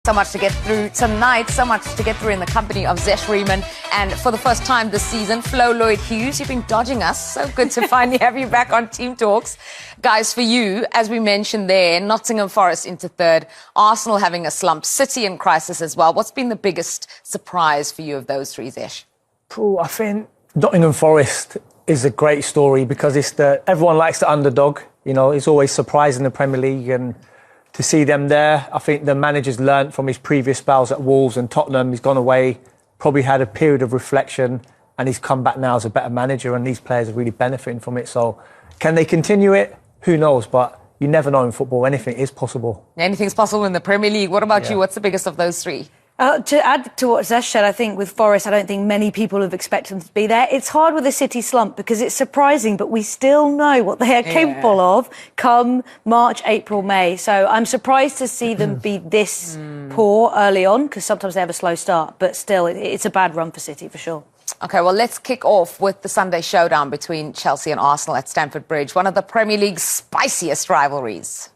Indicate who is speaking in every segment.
Speaker 1: So much to get through tonight, so much to get through in the company of Zesh Riemann. And for the first time this season, Flo Lloyd-Hughes, you've been dodging us. So good to finally have you back on Team Talks. Guys, for you, as we mentioned there, Nottingham Forest into third, Arsenal having a slump, City in crisis as well. What's been the biggest surprise for you of those three, Zesh?
Speaker 2: I think Nottingham Forest is a great story because everyone likes the underdog. You know, it's always surprising the Premier League, and to see them there, I think the manager's learnt from his previous spells at Wolves and Tottenham. He's gone away, probably had a period of reflection, and he's come back now as a better manager, and these players are really benefiting from it. So can they continue it? Who knows? But you never know in football. Anything is possible. Anything's
Speaker 1: possible in the Premier League. What about you? What's the biggest of those three?
Speaker 3: To add to what Zesh said, I think with Forest, I don't think many people have expected them to be there. It's hard with a City slump because it's surprising, but we still know what they are capable of come March, April, May. So I'm surprised to see them be this poor early on because sometimes they have a slow start. But still, it's a bad run for City for sure.
Speaker 1: OK, well, let's kick off with the Sunday showdown between Chelsea and Arsenal at Stamford Bridge, one of the Premier League's spiciest rivalries.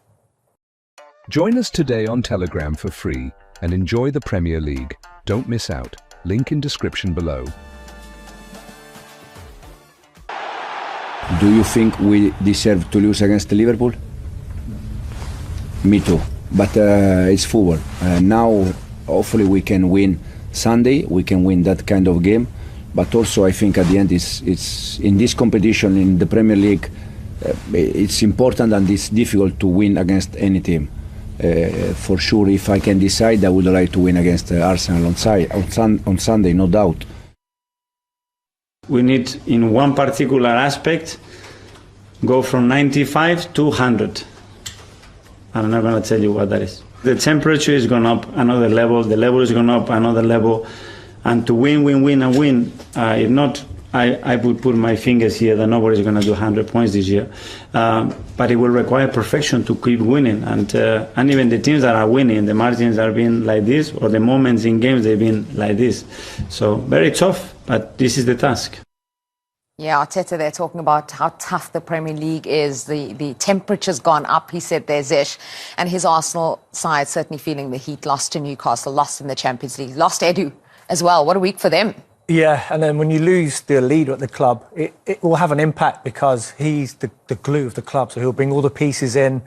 Speaker 4: Join us today on Telegram for free and enjoy the Premier League. Don't miss out. Link in description below.
Speaker 5: Do you think we deserve to lose against Liverpool? Me too. But it's football. Now, hopefully, we can win Sunday. We can win that kind of game. But also, I think at the end, it's in this competition in the Premier League, it's important and it's difficult to win against any team. For sure, if I can decide, I would like to win against Arsenal on Sunday, no doubt.
Speaker 6: We need, in one particular aspect, go from 95 to 100. I'm not going to tell you what that is. The temperature is gone up another level, the level is gone up another level, and to win, if not, I would put my fingers here that nobody's going to do 100 points this year. But it will require perfection to keep winning. And even the teams that are winning, the margins are being like this, or the moments in games, they've been like this. So very tough, but this is the task.
Speaker 1: Yeah, Arteta, they're talking about how tough the Premier League is. The temperature's gone up, he said there, Zesh. And his Arsenal side certainly feeling the heat. Lost to Newcastle, lost in the Champions League, lost Edu as well. What a week for them.
Speaker 2: Yeah, and then when you lose the leader at the club, it will have an impact because he's the glue of the club, so he'll bring all the pieces in.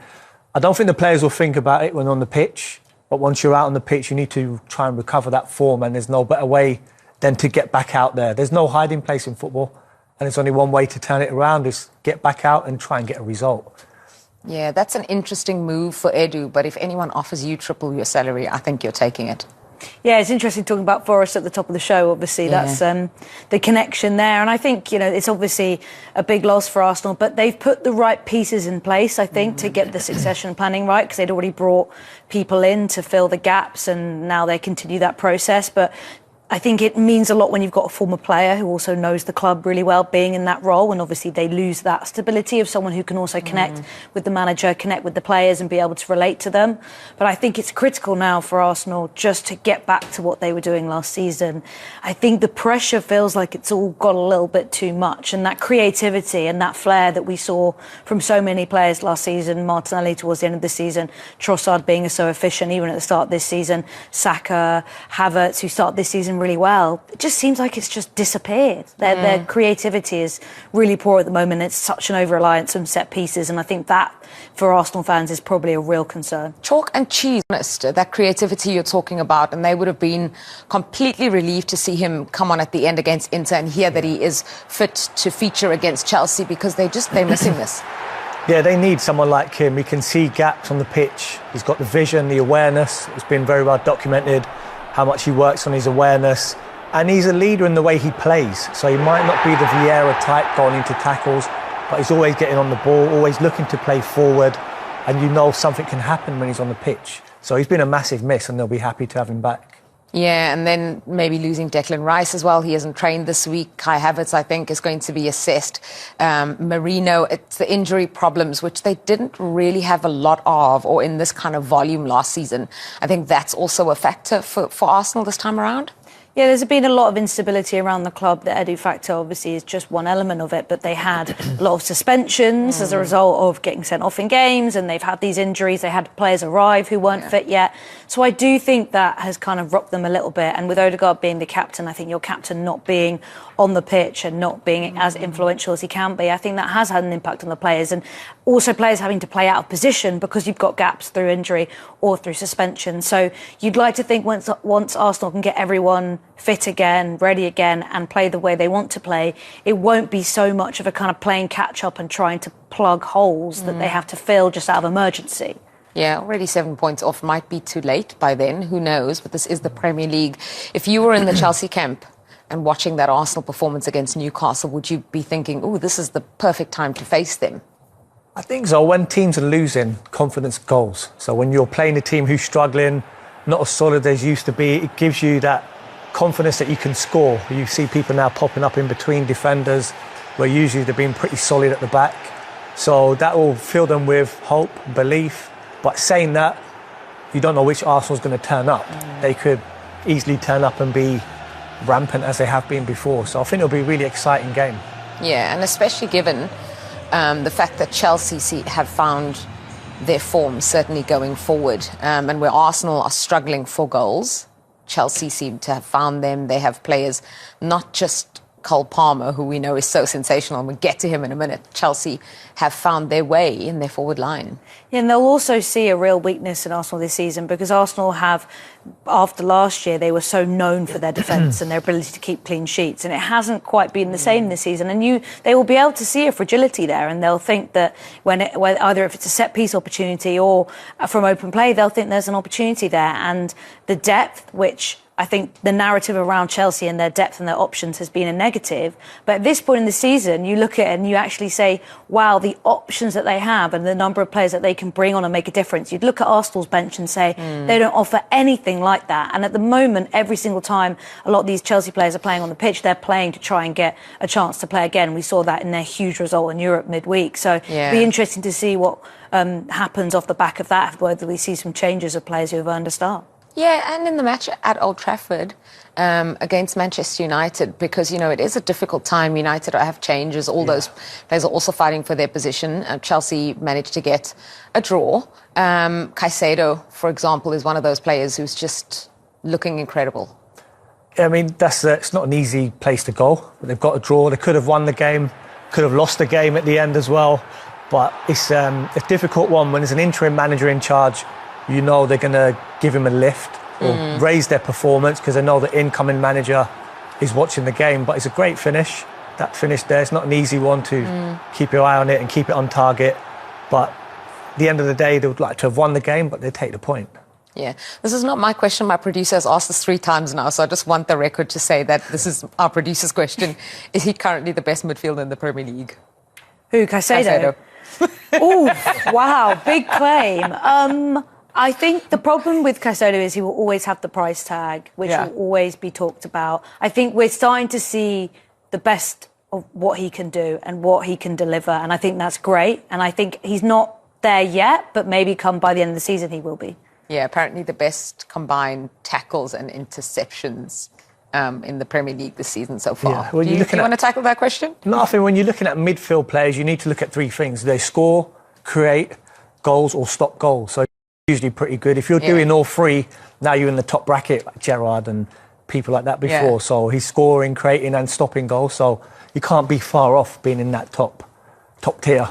Speaker 2: I don't think the players will think about it when on the pitch, but once you're out on the pitch, you need to try and recover that form, and there's no better way than to get back out there. There's no hiding place in football, and it's only one way to turn it around, is get back out and try and get a result.
Speaker 1: Yeah, that's an interesting move for Edu, but if anyone offers you triple your salary, I think you're taking it.
Speaker 3: Yeah, it's interesting talking about Forest at the top of the show, obviously. That's the connection there. And I think, you know, it's obviously a big loss for Arsenal, but they've put the right pieces in place, I think, to get the succession planning right, because they'd already brought people in to fill the gaps, and now they continue that process. But I think it means a lot when you've got a former player who also knows the club really well being in that role, and obviously they lose that stability of someone who can also connect with the manager, connect with the players and be able to relate to them. But I think it's critical now for Arsenal just to get back to what they were doing last season. I think the pressure feels like it's all got a little bit too much, and that creativity and that flair that we saw from so many players last season, Martinelli towards the end of the season, Trossard being so efficient even at the start of this season, Saka, Havertz, who started this season really well. It just seems like it's just disappeared. Their creativity is really poor at the moment. It's such an over-reliance on set pieces, and I think that for Arsenal fans is probably a real concern.
Speaker 1: Chalk and cheese, that creativity you're talking about, and they would have been completely relieved to see him come on at the end against Inter and hear that he is fit to feature against Chelsea, because they're missing this.
Speaker 2: Yeah, they need someone like him. He can see gaps on the pitch. He's got the vision, the awareness. It's been very well documented how much he works on his awareness, and he's a leader in the way he plays. So he might not be the Vieira type going into tackles, but he's always getting on the ball, always looking to play forward, and you know something can happen when he's on the pitch. So he's been a massive miss, and they'll be happy to have him back.
Speaker 1: Yeah, and then maybe losing Declan Rice as well. He hasn't trained this week. Kai Havertz, I think, is going to be assessed. Marino, it's the injury problems, which they didn't really have a lot of, or in this kind of volume last season. I think that's also a factor for Arsenal this time around.
Speaker 3: Yeah, there's been a lot of instability around the club. The Edu factor obviously is just one element of it, but they had a lot of suspensions as a result of getting sent off in games, and they've had these injuries. They had players arrive who weren't fit yet. So I do think that has kind of rocked them a little bit. And with Odegaard being the captain, I think your captain not being on the pitch and not being as influential as he can be, I think that has had an impact on the players. And also players having to play out of position because you've got gaps through injury or through suspension. So you'd like to think once Arsenal can get everyone fit again, ready again, and play the way they want to play, it won't be so much of a kind of playing catch-up and trying to plug holes that they have to fill just out of emergency.
Speaker 1: Yeah, already 7 points off. Might be too late by then. Who knows? But this is the Premier League. If you were in the Chelsea camp and watching that Arsenal performance against Newcastle, would you be thinking, oh, this is the perfect time to face them?
Speaker 2: I think so. When teams are losing, confidence goes. So when you're playing a team who's struggling, not as solid as used to be, it gives you that confidence that you can score. You see people now popping up in between defenders where usually they've been pretty solid at the back. So that will fill them with hope, belief. But saying that, you don't know which Arsenal's going to turn up. They could easily turn up and be rampant as they have been before. So I think it'll be a really exciting game.
Speaker 1: Yeah, and especially given the fact that Chelsea have found their form certainly going forward, and where Arsenal are struggling for goals, Chelsea seem to have found them. They have players, not just Cole Palmer, who we know is so sensational, and we'll get to him in a minute. Chelsea have found their way in their forward line.
Speaker 3: Yeah, and they'll also see a real weakness in Arsenal this season because Arsenal have, after last year, they were so known for their defence and their ability to keep clean sheets, and it hasn't quite been the same this season. And they will be able to see a fragility there, and they'll think that when either if it's a set-piece opportunity or from open play, they'll think there's an opportunity there. And the depth, which I think the narrative around Chelsea and their depth and their options has been a negative. But at this point in the season, you look at it and you actually say, wow, the options that they have and the number of players that they can bring on and make a difference. You'd look at Arsenal's bench and say, they don't offer anything like that. And at the moment, every single time a lot of these Chelsea players are playing on the pitch, they're playing to try and get a chance to play again. We saw that in their huge result in Europe midweek. So it'll be interesting to see what happens off the back of that, whether we see some changes of players who have earned a start.
Speaker 1: Yeah, and in the match at Old Trafford against Manchester United, because, you know, it is a difficult time. United have changes. All those players are also fighting for their position. Chelsea managed to get a draw. Caicedo, for example, is one of those players who's just looking incredible.
Speaker 2: I mean, it's not an easy place to go. They've got a draw. They could have won the game, could have lost the game at the end as well. But it's a difficult one when there's an interim manager in charge. You know they're going to give him a lift or raise their performance because they know the incoming manager is watching the game. But it's a great finish. That finish there, it's not an easy one to keep your eye on it and keep it on target. But at the end of the day, they would like to have won the game, but they take the point.
Speaker 1: Yeah, this is not my question. My producer has asked this 3 times now, so I just want the record to say that this is our producer's question. Is he currently the best midfielder in the Premier League?
Speaker 3: Who, Caicedo? Oh, wow, big claim. I think the problem with Caicedo is he will always have the price tag, which will always be talked about. I think we're starting to see the best of what he can do and what he can deliver, and I think that's great. And I think he's not there yet, but maybe come by the end of the season he will be. Yeah,
Speaker 1: apparently the best combined tackles and interceptions in the Premier League this season so far.
Speaker 2: Yeah. Well,
Speaker 1: do you want to tackle that question?
Speaker 2: No, I think when you're looking at midfield players, you need to look at 3 things. They score, create goals or stop goals. So usually pretty good. If you're doing all 3, now you're in the top bracket, like Gerrard and people like that before. Yeah. So he's scoring, creating and stopping goals. So you can't be far off being in that top tier.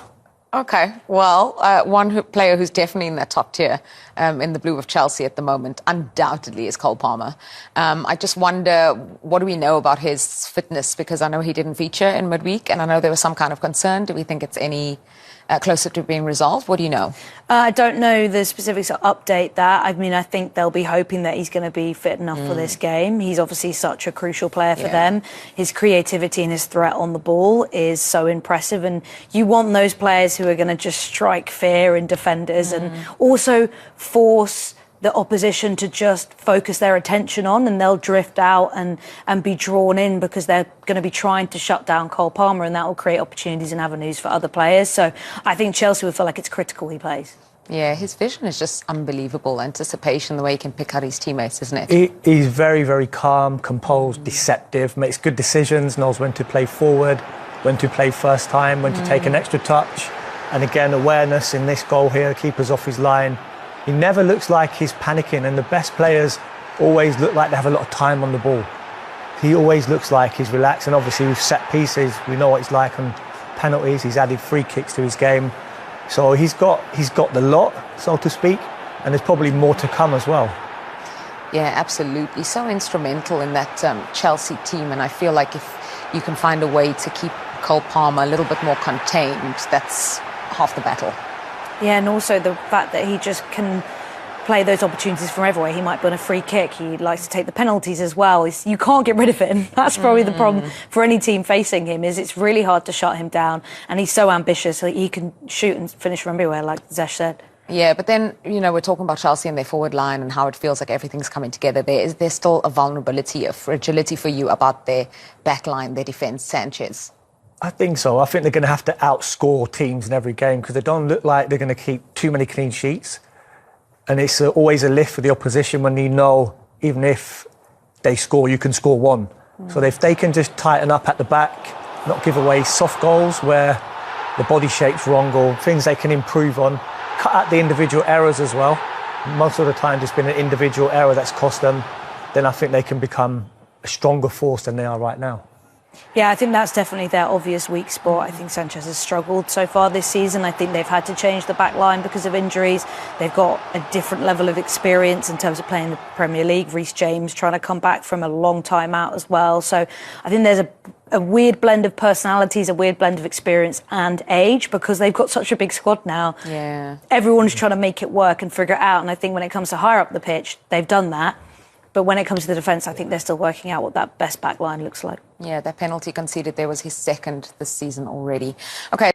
Speaker 1: Okay, well, one player who's definitely in that top tier in the blue of Chelsea at the moment, undoubtedly, is Cole Palmer. I just wonder, what do we know about his fitness? Because I know he didn't feature in midweek, and I know there was some kind of concern. Do we think it's any closer to being resolved? What do you know?
Speaker 3: I don't know the specifics. I'll update that. I mean, I think they'll be hoping that he's going to be fit enough for this game. He's obviously such a crucial player for them. His creativity and his threat on the ball is so impressive, and you want those players who are going to just strike fear in defenders and also force the opposition to just focus their attention on, and they'll drift out and be drawn in because they're going to be trying to shut down Cole Palmer, and that will create opportunities and avenues for other players. So I think Chelsea will feel like it's critical he plays.
Speaker 1: Yeah, his vision is just unbelievable. Anticipation, the way he can pick out his teammates, isn't it?
Speaker 2: He's very, very calm, composed, deceptive, makes good decisions, knows when to play forward, when to play first time, when to take an extra touch. And again, awareness in this goal here, the keeper's off his line. He never looks like he's panicking, and the best players always look like they have a lot of time on the ball. He always looks like he's relaxed, and obviously with set pieces, we know what he's like on penalties. He's added free kicks to his game. So he's got the lot, so to speak, and there's probably more to come as well.
Speaker 1: Yeah, absolutely. So instrumental in that Chelsea team, and I feel like if you can find a way to keep Cole Palmer a little bit more contained, that's half the battle.
Speaker 3: Yeah, and also the fact that he just can play those opportunities from everywhere. He might be on a free kick. He likes to take the penalties as well. You can't get rid of him. That's probably the problem for any team facing him, is it's really hard to shut him down. And he's so ambitious. He can shoot and finish from everywhere, like Zesh said.
Speaker 1: Yeah, but then, we're talking about Chelsea and their forward line and how it feels like everything's coming together there. Is there still a vulnerability, a fragility for you about their back line, their defence, Sanchez?
Speaker 2: I think so. I think they're going to have to outscore teams in every game because they don't look like they're going to keep too many clean sheets. And it's always a lift for the opposition when even if they score, you can score one. So if they can just tighten up at the back, not give away soft goals where the body shape's wrong or things they can improve on, cut out the individual errors as well. Most of the time it's been an individual error that's cost them. Then I think they can become a stronger force than they are right now.
Speaker 3: Yeah, I think that's definitely their obvious weak spot. I think Sanchez has struggled so far this season. I think they've had to change the back line because of injuries. They've got a different level of experience in terms of playing the Premier League. Reece James trying to come back from a long time out as well. So I think there's a weird blend of personalities, a weird blend of experience and age because they've got such a big squad now.
Speaker 1: Yeah.
Speaker 3: Everyone's trying to make it work and figure it out. And I think when it comes to higher up the pitch, they've done that. But when it comes to the defence, I think they're still working out what that best back line looks like.
Speaker 1: Yeah, that penalty conceded there was his second this season already. Okay.